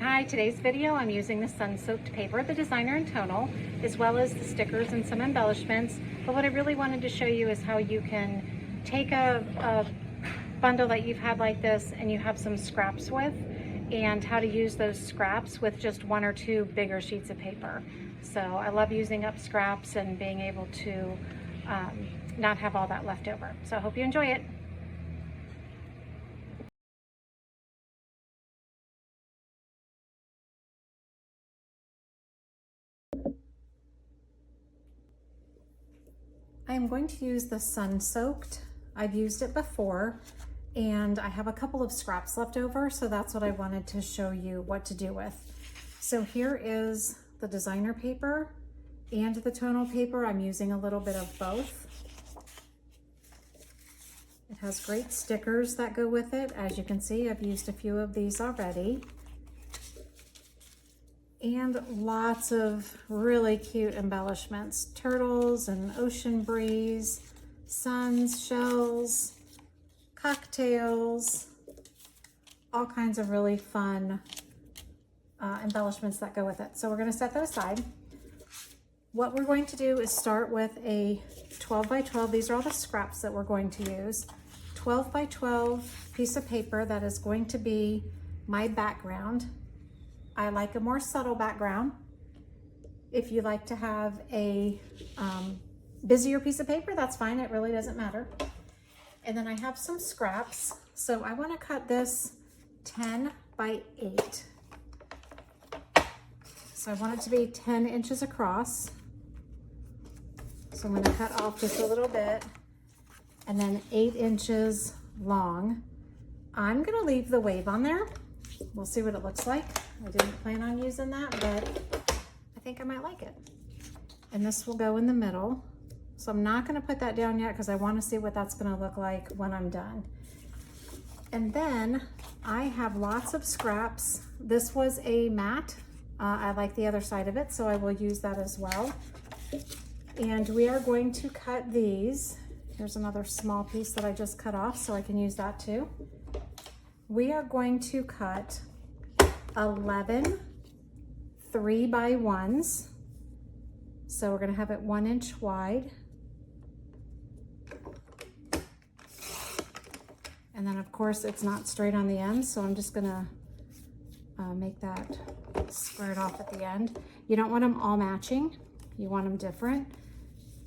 Hi, today's video I'm using the sun-soaked paper, the designer and tonal, as well as the stickers and some embellishments. But what I really wanted to show you is how you can take a bundle that you've had like this and you have some scraps with, and how to use those scraps with just one or two bigger sheets of paper. So I love using up scraps and being able to not have all that left over. So I hope you enjoy it. I am going to use the sun-soaked. I've used it before and I have a couple of scraps left over, so that's what I wanted to show you what to do with. So here is the designer paper and the tonal paper. I'm using a little bit of both. It has great stickers that go with it. As you can see, I've used a few of these already. And lots of really cute embellishments. Turtles and ocean breeze, suns, shells, cocktails, all kinds of really fun embellishments that go with it. So we're going to set that aside. What we're going to do is start with a 12 by 12. These are all the scraps that we're going to use. 12 by 12 piece of paper that is going to be my background. I like a more subtle background. If you like to have a busier piece of paper, that's fine. It really doesn't matter. And then I have some scraps. So I want to cut this 10 by 8. So I want it to be 10 inches across. So I'm going to cut off just a little bit, and then 8 inches long. I'm going to leave the wave on there. We'll see what it looks like. I didn't plan on using that, but I think I might like it. And this will go in the middle. So I'm not going to put that down yet because I want to see what that's going to look like when I'm done. And then I have lots of scraps. This was a mat. I like the other side of it, so I will use that as well. And we are going to cut these. Here's another small piece that I just cut off, so I can use that too. We are going to cut 11 3 by 1s. So we're going to have it 1 inch wide. And then of course it's not straight on the end, so I'm just going to make that squared off at the end. You don't want them all matching. You want them different.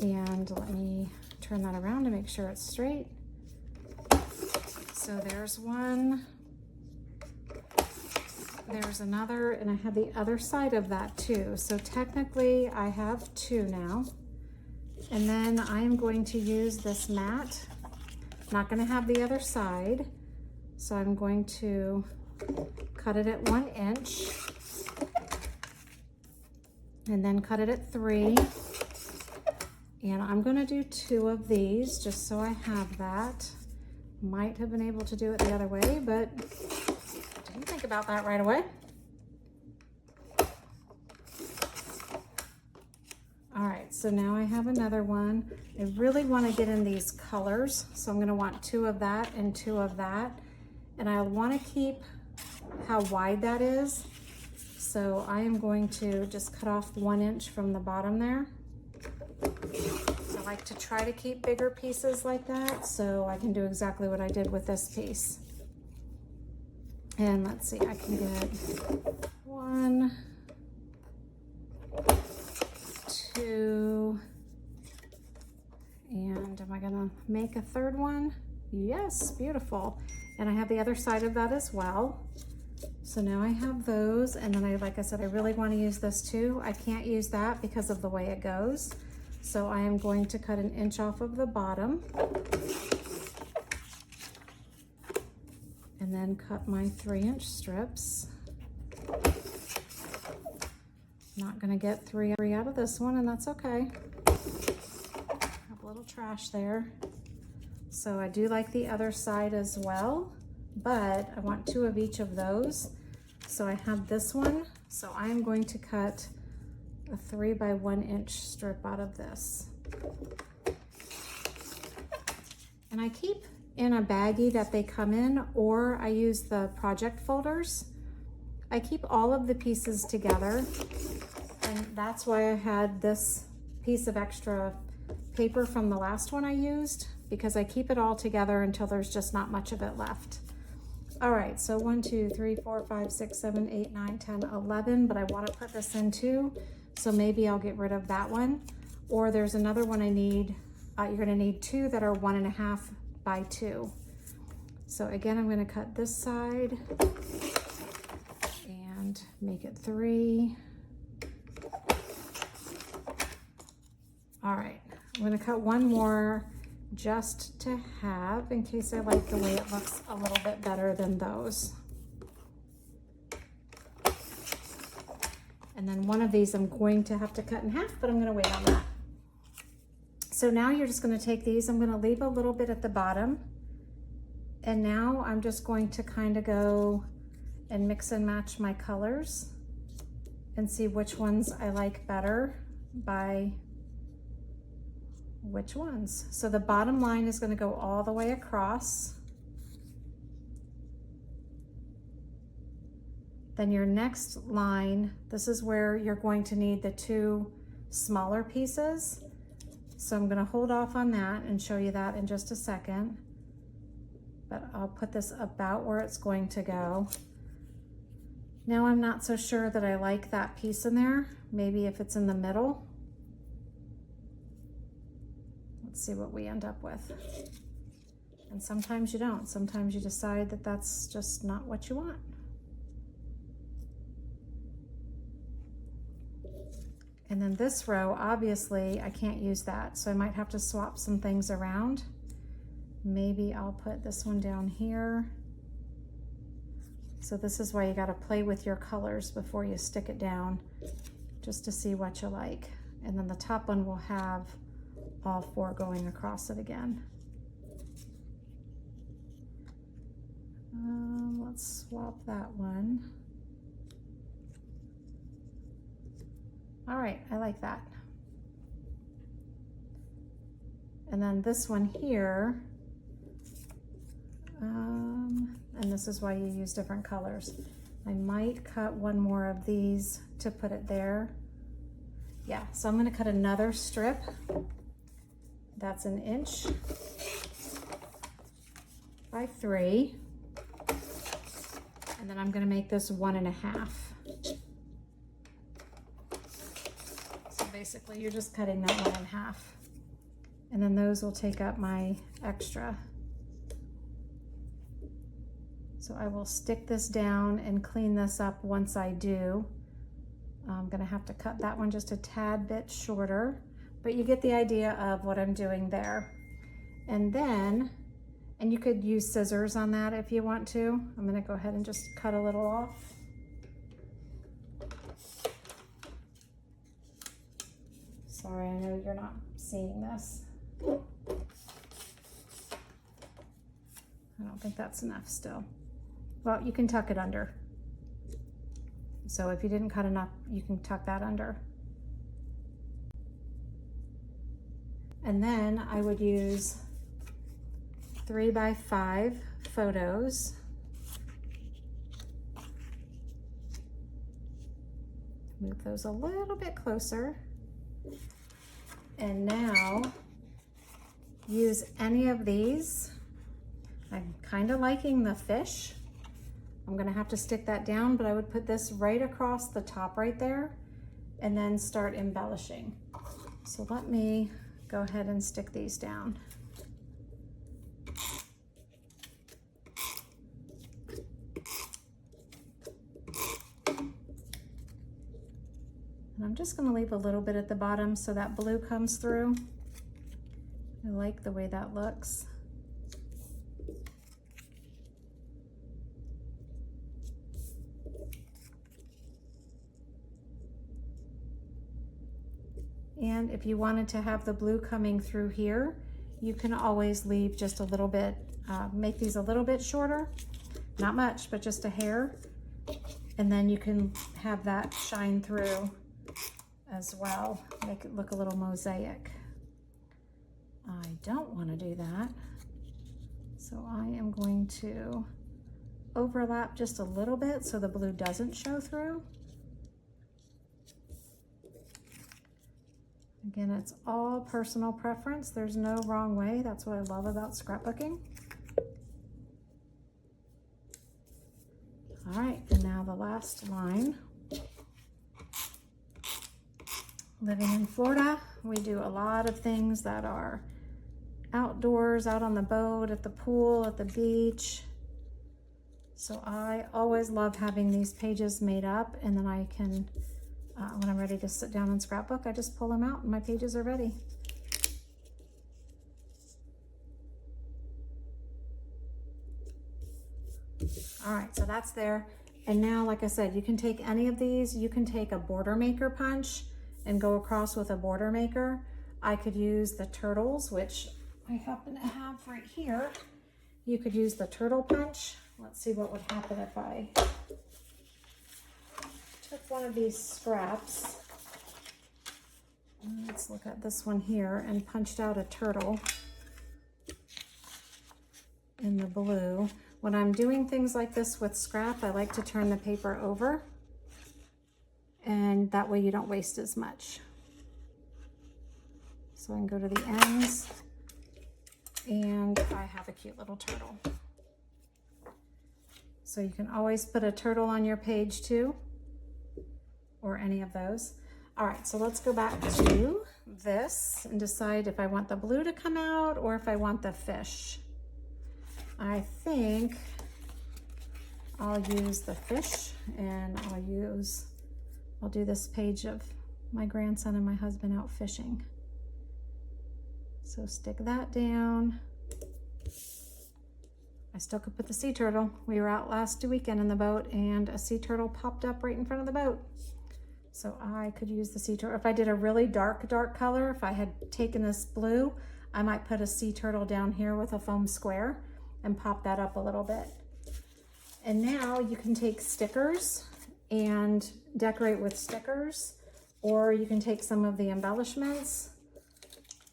And let me turn that around to make sure it's straight. So there's one, there's another, and I have the other side of that too. So technically I have 2 now. And then I'm going to use this mat. Not going to have the other side. So I'm going to cut it at 1 inch. And then cut it at 3. And I'm going to do 2 of these just so I have that. Might have been able to do it the other way, but didn't think about that right away. All right, so now I have another one. I really want to get in these colors, so I'm going to want 2 of that and 2 of that. And I want to keep how wide that is. So I am going to just cut off 1 inch from the bottom there. I like to try to keep bigger pieces like that, so I can do exactly what I did with this piece. And let's see, I can get 1, 2, and am I gonna make a third one? Yes, beautiful. And I have the other side of that as well. So now I have those, and then like I said, I really want to use this too. I can't use that because of the way it goes. So I am going to cut 1 inch off of the bottom and then cut my 3-inch strips. Not going to get 3 out of this one, and that's okay. Have a little trash there. So I do like the other side as well, but I want 2 of each of those. So I have this one. So I'm going to cut a 3 by 1 inch strip out of this. And I keep in a baggie that they come in, or I use the project folders. I keep all of the pieces together, and that's why I had this piece of extra paper from the last one I used, because I keep it all together until there's just not much of it left. All right, so 1, 2, 3, 4, 5, 6, 7, 8, 9, 10, 11, but I want to put this in too, so maybe I'll get rid of that one. Or there's another one I need. You're going to need 2 that are 1.5 by 2. So again, I'm going to cut this side and make it 3. All right, I'm going to cut one more just to have, in case I like the way it looks a little bit better than those. And then one of these I'm going to have to cut in half, but I'm going to wait on that. So now you're just going to take these, I'm going to leave a little bit at the bottom. And now I'm just going to kind of go and mix and match my colors and see which ones I like better by which ones. So the bottom line is going to go all the way across. Then your next line, this is where you're going to need the 2 smaller pieces. So I'm going to hold off on that and show you that in just a second. But I'll put this about where it's going to go. Now I'm not so sure that I like that piece in there. Maybe if it's in the middle. Let's see what we end up with. And sometimes you don't. Sometimes you decide that that's just not what you want. And then this row, obviously, I can't use that, so I might have to swap some things around. Maybe I'll put this one down here. So this is why you got to play with your colors before you stick it down, just to see what you like. And then the top one will have all 4 going across it again. Let's swap that one. All right, I like that. And then this one here, and this is why you use different colors. I might cut one more of these to put it there. Yeah, so I'm gonna cut another strip. That's 1 inch by 3. And then I'm gonna make this 1.5. So basically you're just cutting that 1.5. And then those will take up my extra. So I will stick this down and clean this up once I do. I'm gonna have to cut that one just a tad bit shorter, but you get the idea of what I'm doing there. And then, and you could use scissors on that if you want to. I'm gonna go ahead and just cut a little off. Sorry, I know you're not seeing this. I don't think that's enough still. Well, you can tuck it under. So if you didn't cut enough, you can tuck that under. And then I would use 3x5 photos. Move those a little bit closer. And now use any of these. I'm kind of liking the fish. I'm gonna have to stick that down, but I would put this right across the top right there and then start embellishing. So let me go ahead and stick these down. And I'm just gonna leave a little bit at the bottom so that blue comes through. I like the way that looks. And if you wanted to have the blue coming through here, you can always leave just a little bit, make these a little bit shorter, not much, but just a hair. And then you can have that shine through as well, make it look a little mosaic. I don't want to do that. So I am going to overlap just a little bit so the blue doesn't show through. Again, it's all personal preference. There's no wrong way. That's what I love about scrapbooking. All right, and now the last line. Living in Florida, we do a lot of things that are outdoors, out on the boat, at the pool, at the beach. So I always love having these pages made up, and then I can, when I'm ready to sit down and scrapbook, I just pull them out and my pages are ready. All right, so that's there. And now, like I said, you can take any of these. You can take a border maker punch and go across with a border maker. I could use the turtles, which I happen to have right here. You could use the turtle punch. Let's see what would happen if I took one of these scraps. Let's look at this one here and punched out a turtle in the blue. When I'm doing things like this with scrap, I like to turn the paper over, and that way you don't waste as much. So I can go to the ends, and I have a cute little turtle. So you can always put a turtle on your page too, or any of those. All right, so let's go back to this and decide if I want the blue to come out or if I want the fish. I think I'll use the fish, and I'll do this page of my grandson and my husband out fishing. So stick that down. I still could put the sea turtle. We were out last weekend in the boat and a sea turtle popped up right in front of the boat. So I could use the sea turtle. If I did a really dark color, if I had taken this blue, I might put a sea turtle down here with a foam square and pop that up a little bit. And now you can take stickers and decorate with stickers, or you can take some of the embellishments.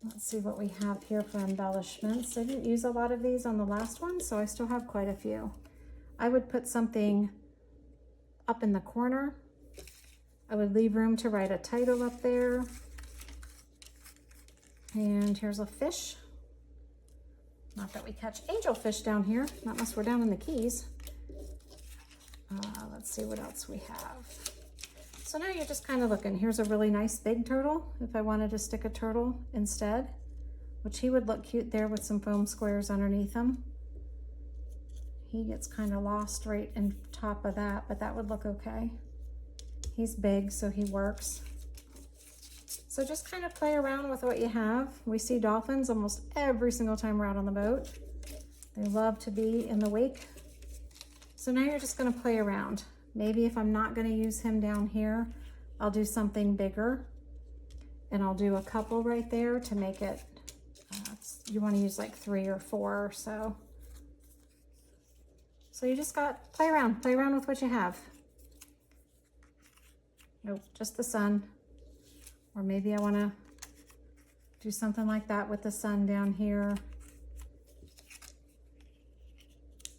Let's see what we have here for embellishments. I didn't use a lot of these on the last one, so I still have quite a few. I would put something up in the corner. I would leave room to write a title up there. And here's a fish. Not that we catch angelfish down here, not unless we're down in the Keys. Let's see what else we have. So now you're just kind of looking. Here's a really nice big turtle, if I wanted to stick a turtle instead, which he would look cute there with some foam squares underneath him. He gets kind of lost right in top of that, but that would look okay. He's big, so he works. So just kind of play around with what you have. We see dolphins almost every single time we're out on the boat. They love to be in the wake. So now you're just going to play around. Maybe if I'm not going to use him down here, I'll do something bigger. And I'll do a couple right there to make it, you want to use like 3 or 4 or so. So you just got, play around with what you have. Nope, just the sun. Or maybe I want to do something like that with the sun down here.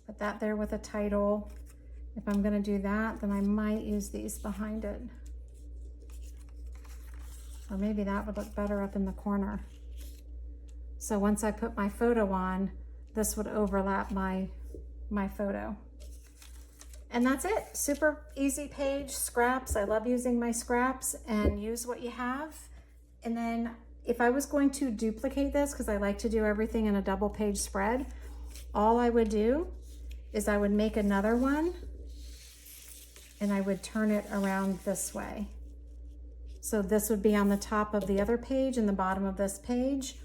Put that there with a title. If I'm going to do that, then I might use these behind it. Or maybe that would look better up in the corner. So once I put my photo on, this would overlap my photo. And that's it. Super easy page, scraps. I love using my scraps, and use what you have. And then if I was going to duplicate this, because I like to do everything in a double page spread, all I would do is I would make another one and I would turn it around this way. So this would be on the top of the other page and the bottom of this page,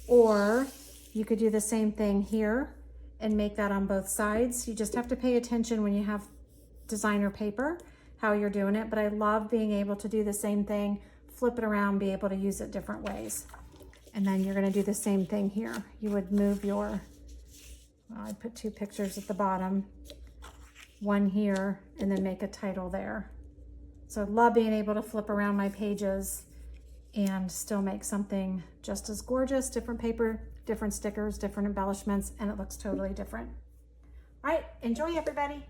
or you could do the same thing here and make that on both sides. You just have to pay attention when you have designer paper, how you're doing it, but I love being able to do the same thing, flip it around, be able to use it different ways. And then you're gonna do the same thing here. You would move your, well, I put 2 pictures at the bottom, one here, and then make a title there. So I love being able to flip around my pages and still make something just as gorgeous, different paper, different stickers, different embellishments, and it looks totally different. All right, enjoy everybody.